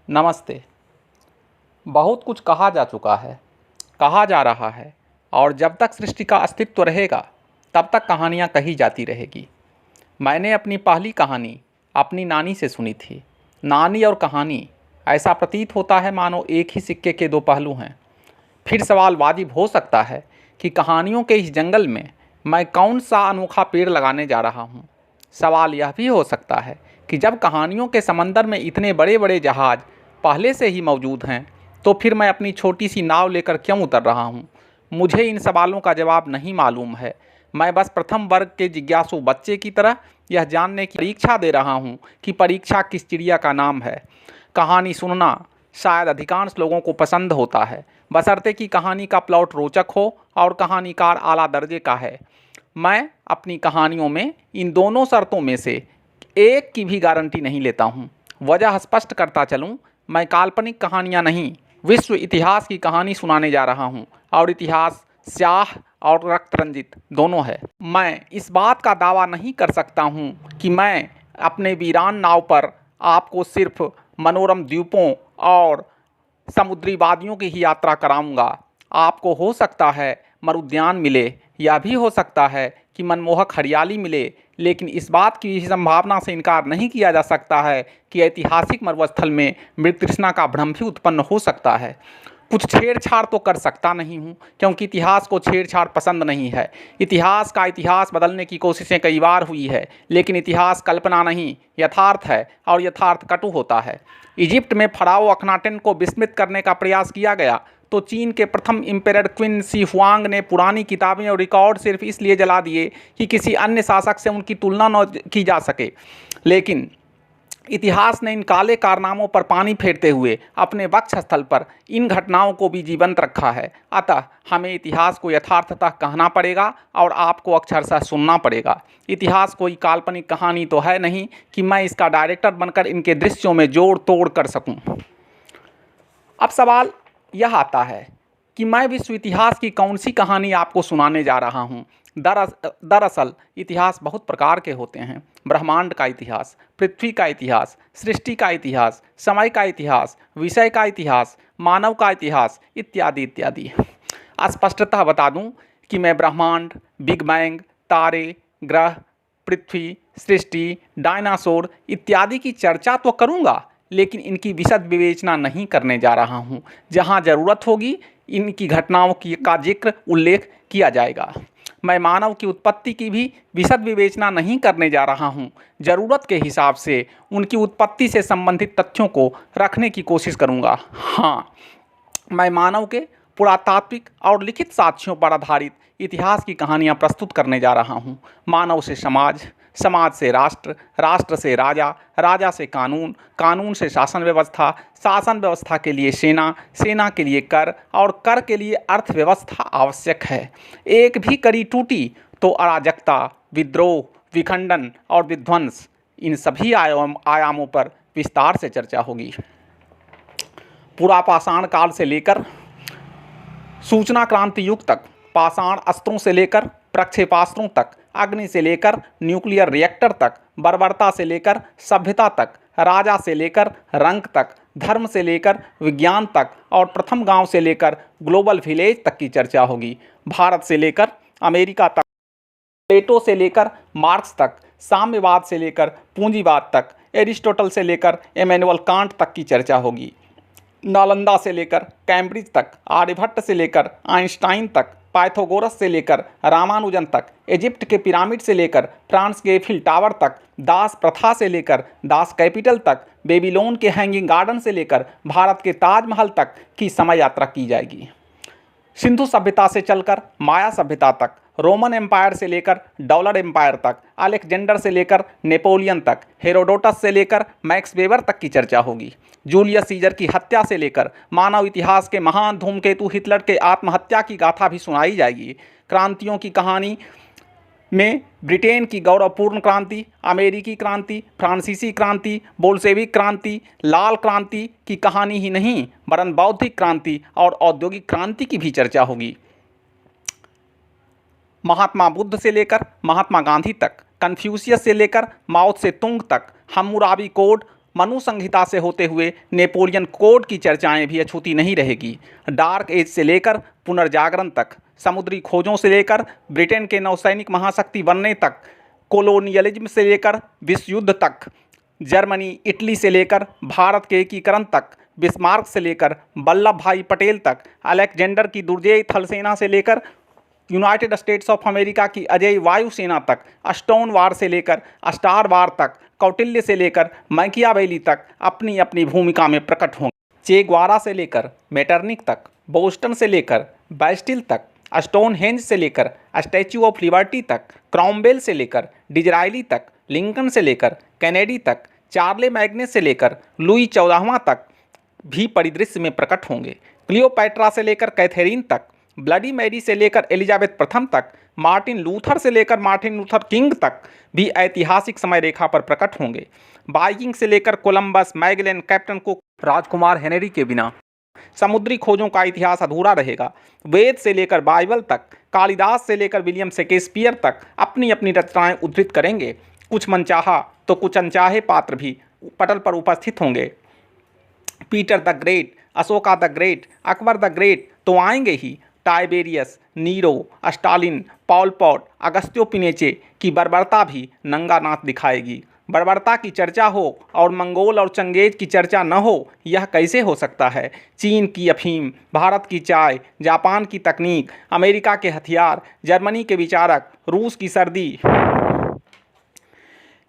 नमस्ते। बहुत कुछ कहा जा चुका है, कहा जा रहा है और जब तक सृष्टि का अस्तित्व रहेगा तब तक कहानियाँ कही जाती रहेगी। मैंने अपनी पहली कहानी अपनी नानी से सुनी थी। नानी और कहानी, ऐसा प्रतीत होता है मानो एक ही सिक्के के दो पहलू हैं। फिर सवाल वाजिब हो सकता है कि कहानियों के इस जंगल में मैं कौन सा अनोखा पेड़ लगाने जा रहा हूँ। सवाल यह भी हो सकता है कि जब कहानियों के समंदर में इतने बड़े बड़े जहाज़ पहले से ही मौजूद हैं तो फिर मैं अपनी छोटी सी नाव लेकर क्यों उतर रहा हूँ। मुझे इन सवालों का जवाब नहीं मालूम है। मैं बस प्रथम वर्ग के जिज्ञासु बच्चे की तरह यह जानने की परीक्षा दे रहा हूँ कि परीक्षा किस चिड़िया का नाम है। कहानी सुनना शायद अधिकांश लोगों को पसंद होता है, बशर्ते कि कहानी का प्लॉट रोचक हो और कहानीकार आला दर्जे का है। मैं अपनी कहानियों में इन दोनों शर्तों में से एक की भी गारंटी नहीं लेता हूँ। वजह स्पष्ट करता चलूँ, मैं काल्पनिक कहानियाँ नहीं, विश्व इतिहास की कहानी सुनाने जा रहा हूँ और इतिहास स्याह और रक्त रंजित दोनों है। मैं इस बात का दावा नहीं कर सकता हूँ कि मैं अपने वीरान नाव पर आपको सिर्फ मनोरम द्वीपों और समुद्री वादियों की ही यात्रा कराऊंगा। आपको हो सकता है मरुद्यान मिले, यह भी हो सकता है कि मनमोहक हरियाली मिले, लेकिन इस बात की संभावना से इनकार नहीं किया जा सकता है कि ऐतिहासिक मरुस्थल में मृग तृष्णा का भ्रम भी उत्पन्न हो सकता है। कुछ छेड़छाड़ तो कर सकता नहीं हूँ, क्योंकि इतिहास को छेड़छाड़ पसंद नहीं है। इतिहास बदलने की कोशिशें कई बार हुई है, लेकिन इतिहास कल्पना नहीं, यथार्थ है और यथार्थ कटु होता है। इजिप्ट में फराओ अखनाटेन को विस्मित करने का प्रयास किया गया तो चीन के प्रथम इम्पेरर क्विन शी हुआंग ने पुरानी किताबें और रिकॉर्ड सिर्फ इसलिए जला दिए कि किसी अन्य शासक से उनकी तुलना न की जा सके। लेकिन इतिहास ने इन काले कारनामों पर पानी फेरते हुए अपने वक्षस्थल पर इन घटनाओं को भी जीवंत रखा है। अतः हमें इतिहास को यथार्थतः कहना पड़ेगा और आपको अक्षरशः सुनना पड़ेगा। इतिहास कोई काल्पनिक कहानी तो है नहीं कि मैं इसका डायरेक्टर बनकर इनके दृश्यों में जोड़ तोड़ कर सकूं। अब सवाल यह आता है कि मैं विश्व इतिहास की कौन सी कहानी आपको सुनाने जा रहा हूँ। दरअसल इतिहास बहुत प्रकार के होते हैं। ब्रह्मांड का इतिहास, पृथ्वी का इतिहास, सृष्टि का इतिहास, समय का इतिहास, विषय का इतिहास, मानव का इतिहास, इत्यादि इत्यादि। स्पष्टतः बता दूं कि मैं ब्रह्मांड, बिग बैंग, तारे, ग्रह, पृथ्वी, सृष्टि, डायनासोर इत्यादि की चर्चा तो करूंगा, लेकिन इनकी विशद विवेचना नहीं करने जा रहा हूं। जहां ज़रूरत होगी इनकी घटनाओं का जिक्र उल्लेख किया जाएगा। मैं मानव की उत्पत्ति की भी विशद विवेचना नहीं करने जा रहा हूं। ज़रूरत के हिसाब से उनकी उत्पत्ति से संबंधित तथ्यों को रखने की कोशिश करूंगा। हाँ, मैं मानव के पुरातात्विक और लिखित साक्ष्यों पर आधारित इतिहास की कहानियाँ प्रस्तुत करने जा रहा हूँ। मानव से समाज, समाज से राष्ट्र, राष्ट्र से राजा, राजा से कानून, कानून से शासन व्यवस्था, शासन व्यवस्था के लिए सेना, सेना के लिए कर और कर के लिए अर्थव्यवस्था आवश्यक है। एक भी कड़ी टूटी तो अराजकता, विद्रोह, विखंडन और विध्वंस, इन सभी आयामों पर विस्तार से चर्चा होगी। पुरापाषाण काल से लेकर सूचना क्रांति युग तक, पाषाण अस्त्रों से लेकर प्रक्षेपास्त्रों तक, अग्नि से लेकर न्यूक्लियर रिएक्टर तक, बर्बरता से लेकर सभ्यता तक, राजा से लेकर रंक तक, धर्म से लेकर विज्ञान तक और प्रथम गांव से लेकर ग्लोबल विलेज तक की चर्चा होगी। भारत से लेकर अमेरिका तक, प्लेटो से लेकर मार्क्स तक, साम्यवाद से लेकर पूंजीवाद तक, एरिस्टोटल से लेकर इमैनुअल कांट तक की चर्चा होगी। नालंदा से लेकर कैम्ब्रिज तक, आर्यभट्ट से लेकर आइंस्टाइन तक, पाइथागोरस से लेकर रामानुजन तक, इजिप्ट के पिरामिड से लेकर फ्रांस के एफिल टावर तक, दास प्रथा से लेकर दास कैपिटल तक, बेबीलोन के हैंगिंग गार्डन से लेकर भारत के ताजमहल तक की समय यात्रा की जाएगी। सिंधु सभ्यता से चलकर माया सभ्यता तक, रोमन एम्पायर से लेकर डॉलर एम्पायर तक, अलेक्जेंडर से लेकर नेपोलियन तक, हेरोडोटस से लेकर मैक्स वेबर तक की चर्चा होगी। जूलियस सीजर की हत्या से लेकर मानव इतिहास के महान धूमकेतु हिटलर के आत्महत्या की गाथा भी सुनाई जाएगी। क्रांतियों की कहानी में ब्रिटेन की गौरवपूर्ण क्रांति, अमेरिकी क्रांति, फ्रांसीसी क्रांति, बोल्शेविक क्रांति, लाल क्रांति की कहानी ही नहीं वरन बौद्धिक क्रांति और औद्योगिक क्रांति की भी चर्चा होगी। महात्मा बुद्ध से लेकर महात्मा गांधी तक, कन्फ्यूशियस से लेकर माओ त्से तुंग तक, हम्मुराबी कोड, मनु संहिता से होते हुए नेपोलियन कोड की चर्चाएं भी अछूती नहीं रहेगी। डार्क एज से लेकर पुनर्जागरण तक, समुद्री खोजों से लेकर ब्रिटेन के नौसैनिक महाशक्ति बनने तक, कोलोनियलिज्म से लेकर विश्व युद्ध तक, जर्मनी इटली से लेकर भारत के एकीकरण तक, बिस्मार्क से लेकर वल्लभ भाई पटेल तक, अलेक्जेंडर की दुर्जेय थल सेना से लेकर यूनाइटेड स्टेट्स ऑफ अमेरिका की अजेय वायुसेना तक, स्टोन वार से लेकर स्टार वार तक, कौटिल्य से लेकर मैकियावेली तक अपनी अपनी भूमिका में प्रकट होंगे। चे ग्वारा से लेकर मेटरनिक तक, बोस्टन से लेकर बैस्टिल तक, स्टोनहेंज से लेकर स्टैच्यू ऑफ लिबर्टी तक, क्रॉमवेल से लेकर डिजरायली तक, लिंकन से लेकर कैनेडी तक, चार्ले मैग्ने से लेकर लुई 14वां तक भी परिदृश्य में प्रकट होंगे। क्लियोपैट्रा से लेकर कैथरीन तक, ब्लडी मैरी से लेकर एलिजाबेथ प्रथम तक, मार्टिन लूथर से लेकर मार्टिन लूथर किंग तक भी ऐतिहासिक समय रेखा पर प्रकट होंगे। वाइकिंग से लेकर कोलंबस, मैगेलन, कैप्टन कुक, राजकुमार हेनरी के बिना समुद्री खोजों का इतिहास अधूरा रहेगा। वेद से लेकर बाइबल तक, कालिदास से लेकर विलियम शेक्सपियर तक अपनी अपनी रचनाएं उद्धृत करेंगे। कुछ मनचाहा तो कुछ अनचाहे पात्र भी पटल पर उपस्थित होंगे। Peter the great, Ashoka the great, Akbar the great तो आएंगे ही। Tiberius, Nero, Stalin, Paul pot, अगस्त्यो पिनेचे की बर्बरता भी नंगा नाच दिखाएगी। बर्बरता की चर्चा हो और मंगोल और चंगेज की चर्चा न हो, यह कैसे हो सकता है। चीन की अफीम, भारत की चाय, जापान की तकनीक, अमेरिका के हथियार, जर्मनी के विचारक, रूस की सर्दी,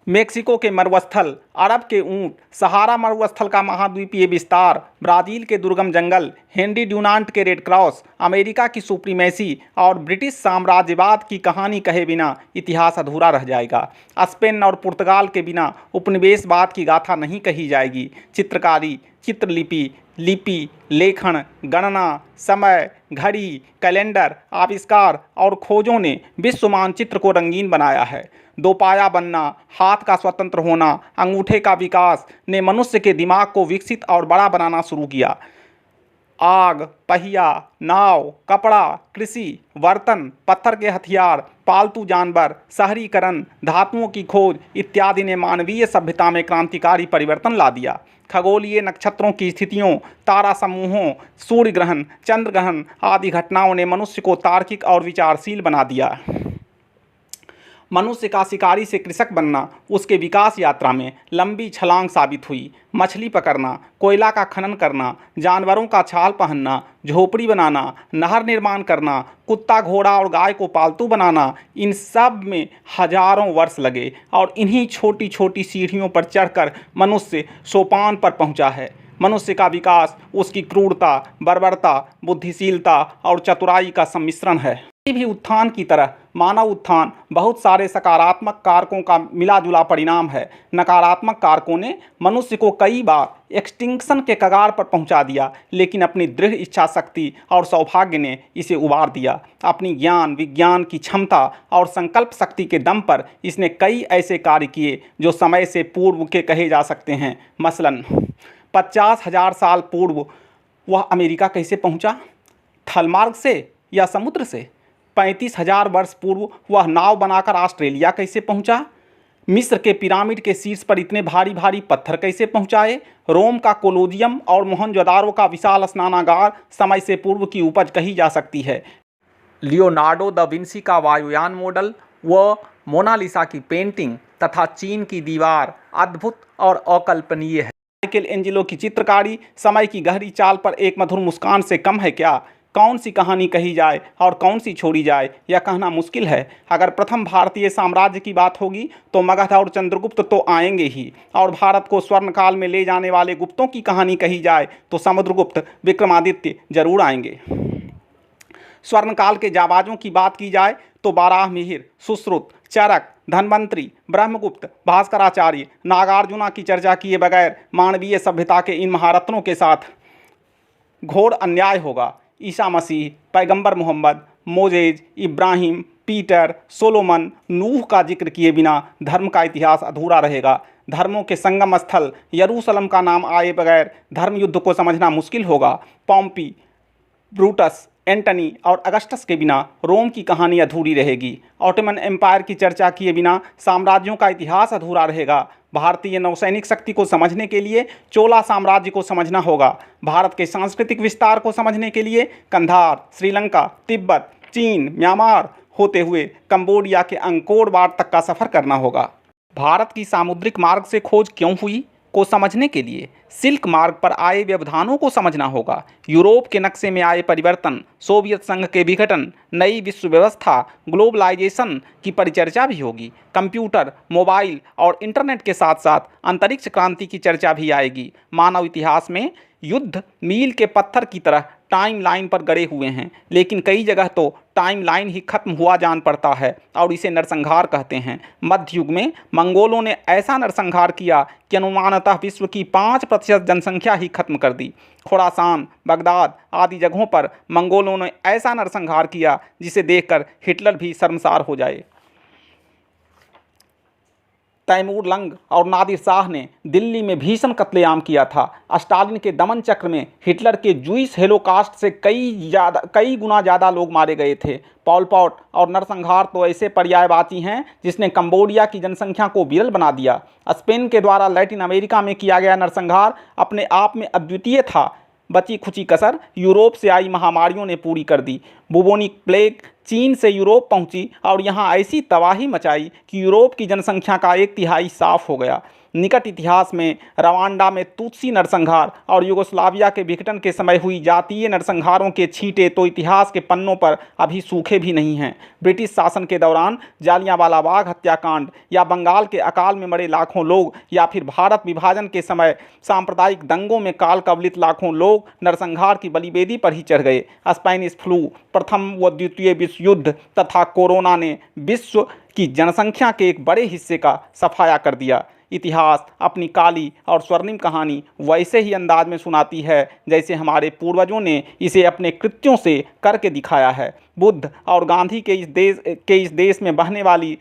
मेक्सिको के मरुस्थल, अरब के ऊंट, सहारा मरुस्थल का महाद्वीपीय विस्तार, ब्राज़ील के दुर्गम जंगल, हेनरी ड्यूनांट के रेड क्रॉस, अमेरिका की सुप्रीमेसी और ब्रिटिश साम्राज्यवाद की कहानी कहे बिना इतिहास अधूरा रह जाएगा। स्पेन और पुर्तगाल के बिना उपनिवेशवाद की गाथा नहीं कही जाएगी। चित्रकारी, चित्रलिपि, लिपि, लेखन, गणना, समय, घड़ी, कैलेंडर, आविष्कार और खोजों ने विश्व मानचित्र को रंगीन बनाया है। दोपाया बनना, हाथ का स्वतंत्र होना, अंगूठे का विकास ने मनुष्य के दिमाग को विकसित और बड़ा बनाना शुरू किया। आग, पहिया, नाव, कपड़ा, कृषि, बर्तन, पत्थर के हथियार, पालतू जानवर, शहरीकरण, धातुओं की खोज इत्यादि ने मानवीय सभ्यता में क्रांतिकारी परिवर्तन ला दिया। खगोलीय नक्षत्रों की स्थितियों, तारा समूहों, सूर्य ग्रहण, चंद्र ग्रहण आदि घटनाओं ने मनुष्य को तार्किक और विचारशील बना दिया। मनुष्य का शिकारी से कृषक बनना उसके विकास यात्रा में लंबी छलांग साबित हुई। मछली पकड़ना, कोयला का खनन करना, जानवरों का छाल पहनना, झोपड़ी बनाना, नहर निर्माण करना, कुत्ता, घोड़ा और गाय को पालतू बनाना, इन सब में हजारों वर्ष लगे और इन्हीं छोटी छोटी सीढ़ियों पर चढ़कर मनुष्य सोपान पर पहुंचा है। मनुष्य का विकास उसकी क्रूरता, बर्बरता, बुद्धिशीलता और चतुराई का सम्मिश्रण है। किसी भी उत्थान की तरह मानव उत्थान बहुत सारे सकारात्मक कारकों का मिलाजुला परिणाम है। नकारात्मक कारकों ने मनुष्य को कई बार एक्सटिंक्शन के कगार पर पहुंचा दिया, लेकिन अपनी दृढ़ इच्छा शक्ति और सौभाग्य ने इसे उबार दिया। अपनी ज्ञान विज्ञान की क्षमता और संकल्प शक्ति के दम पर इसने कई ऐसे कार्य किए जो समय से पूर्व के कहे जा सकते हैं। मसलन 50,000 साल पूर्व वह अमेरिका कैसे पहुंचा? थलमार्ग से या समुद्र से? 35,000 वर्ष पूर्व वह नाव बनाकर ऑस्ट्रेलिया कैसे पहुंचा? मिस्र के पिरामिड के शीर्ष पर इतने भारी भारी पत्थर कैसे पहुंचाए? रोम का कोलोजियम और मोहनजोदारो का विशाल स्नानागार समय से पूर्व की उपज कही जा सकती है। लियोनार्डो दा विंसी का वायुयान मॉडल व मोनालिसा की पेंटिंग तथा चीन की दीवार अद्भुत और अकल्पनीय है। माइकल एंजेलो की चित्रकारी समय की गहरी चाल पर एक मधुर मुस्कान से कम है क्या? कौन सी कहानी कही जाए और कौन सी छोड़ी जाए यह कहना मुश्किल है। अगर प्रथम भारतीय साम्राज्य की बात होगी तो मगध और चंद्रगुप्त तो आएंगे ही, और भारत को स्वर्ण काल में ले जाने वाले गुप्तों की कहानी कही जाए तो समुद्रगुप्त, विक्रमादित्य जरूर आएंगे। स्वर्ण काल के जाबाजों की बात की जाए तो बाराहमिहिर, सुश्रुत, चरक, धन्वंतरी, ब्रह्मगुप्त, भास्कराचार्य, नागार्जुना की चर्चा किए बगैर मानवीय सभ्यता के इन महारत्नों के साथ घोर अन्याय होगा। ईसा मसीह, पैगंबर Mohammed, Moses, Ibrahim, Peter, Solomon, नूह का जिक्र किए बिना धर्म का इतिहास अधूरा रहेगा। धर्मों के संगम स्थल यरूशलेम का नाम आए बगैर धर्म युद्ध को समझना मुश्किल होगा। पॉम्पी, ब्रूटस, एंटनी और अगस्टस के बिना रोम की कहानी अधूरी रहेगी। ऑटोमन एम्पायर की चर्चा किए बिना साम्राज्यों का इतिहास अधूरा रहेगा। भारतीय नौसैनिक शक्ति को समझने के लिए चोला साम्राज्य को समझना होगा। भारत के सांस्कृतिक विस्तार को समझने के लिए कंधार, श्रीलंका, तिब्बत, चीन, म्यांमार होते हुए कंबोडिया के अंकोर वाट तक का सफ़र करना होगा। भारत की सामुद्रिक मार्ग से खोज क्यों हुई को समझने के लिए सिल्क मार्ग पर आए व्यवधानों को समझना होगा। यूरोप के नक्शे में आए परिवर्तन, सोवियत संघ के विघटन, नई विश्व व्यवस्था, ग्लोबलाइजेशन की परिचर्चा भी होगी। कंप्यूटर, मोबाइल और इंटरनेट के साथ साथ अंतरिक्ष क्रांति की चर्चा भी आएगी। मानव इतिहास में युद्ध मील के पत्थर की तरह टाइम लाइन पर गड़े हुए हैं, लेकिन कई जगह तो टाइम लाइन ही खत्म हुआ जान पड़ता है और इसे नरसंहार कहते हैं। मध्य युग में मंगोलों ने ऐसा नरसंहार किया कि अनुमानतः विश्व की 5% जनसंख्या ही खत्म कर दी। खुरासान, बगदाद आदि जगहों पर मंगोलों ने ऐसा नरसंहार किया जिसे देखकर हिटलर भी शर्मसार हो जाए। तैमूर लंग और नादिर शाह ने दिल्ली में भीषण कत्लेआम किया था। स्टालिन के दमन चक्र में हिटलर के जूइश हेलोकास्ट से कई गुना ज़्यादा लोग मारे गए थे। पॉल पॉट और नरसंहार तो ऐसे पर्यायवाची हैं जिसने कंबोडिया की जनसंख्या को विरल बना दिया। स्पेन के द्वारा लैटिन अमेरिका में किया गया नरसंहार अपने आप में अद्वितीय था। बची खुची कसर यूरोप से आई महामारियों ने पूरी कर दी। बुबोनिक प्लेग चीन से यूरोप पहुंची और यहां ऐसी तबाही मचाई कि यूरोप की जनसंख्या का 1/3 साफ हो गया। निकट इतिहास में रवांडा में तुत्सी नरसंहार और युगोस्लाविया के विघटन के समय हुई जातीय नरसंहारों के छींटे तो इतिहास के पन्नों पर अभी सूखे भी नहीं हैं। ब्रिटिश शासन के दौरान जालियांवाला बाग हत्याकांड या बंगाल के अकाल में मरे लाखों लोग या फिर भारत विभाजन के समय सांप्रदायिक दंगों में काल कवलित लाखों लोग नरसंहार की बलिवेदी पर ही चढ़ गए। स्पेनिश फ्लू, प्रथम व द्वितीय विश्व युद्ध तथा कोरोना ने विश्व की जनसंख्या के एक बड़े हिस्से का सफाया कर दिया। इतिहास अपनी काली और स्वर्णिम कहानी वैसे ही अंदाज में सुनाती है जैसे हमारे पूर्वजों ने इसे अपने कृत्यों से करके दिखाया है। बुद्ध और गांधी के इस देश में बहने वाली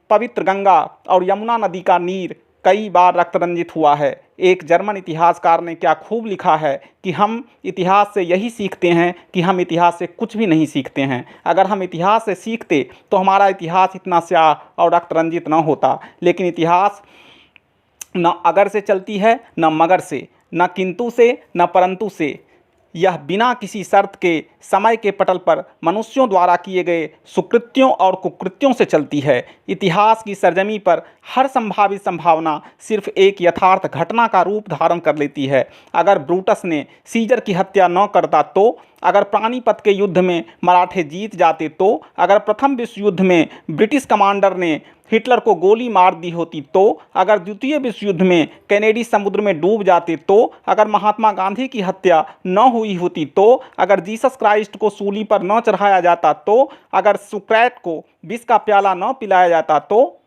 पवित्र गंगा और यमुना नदी का नीर कई बार रक्त रंजित हुआ है। एक जर्मन इतिहासकार ने क्या खूब लिखा है कि हम इतिहास से यही सीखते हैं कि हम इतिहास से कुछ भी नहीं सीखते हैं। अगर हम इतिहास से सीखते तो हमारा इतिहास इतना स्याह और रक्त रंजित न होता। लेकिन इतिहास न अगर से चलती है, न मगर से, न किंतु से, न परंतु से। यह बिना किसी शर्त के समय के पटल पर मनुष्यों द्वारा किए गए सुकृत्यों और कुकृत्यों से चलती है। इतिहास की सरजमी पर हर संभावित संभावना सिर्फ एक यथार्थ घटना का रूप धारण कर लेती है। अगर ब्रूटस ने सीजर की हत्या न करता तो, अगर पानीपत के युद्ध में मराठे जीत जाते तो, अगर प्रथम विश्व युद्ध में ब्रिटिश कमांडर ने हिटलर को गोली मार दी होती तो, अगर द्वितीय विश्व युद्ध में कैनेडी समुद्र में डूब जाते तो, अगर महात्मा गांधी की हत्या न हुई होती तो, अगर जीसस क्राइस्ट को सूली पर न चढ़ाया जाता तो, अगर सुक्रेट को विष का प्याला न पिलाया जाता तो।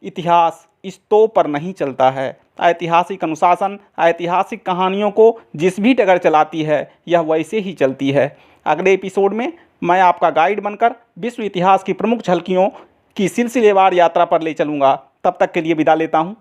इतिहास इस तो पर नहीं चलता है। ऐतिहासिक अनुशासन ऐतिहासिक कहानियों को जिस भी डगर चलाती है यह वैसे ही चलती है। अगले एपिसोड में मैं आपका गाइड बनकर विश्व इतिहास की प्रमुख झलकियों की सिलसिलेवार यात्रा पर ले चलूँगा। तब तक के लिए विदा लेता हूँ।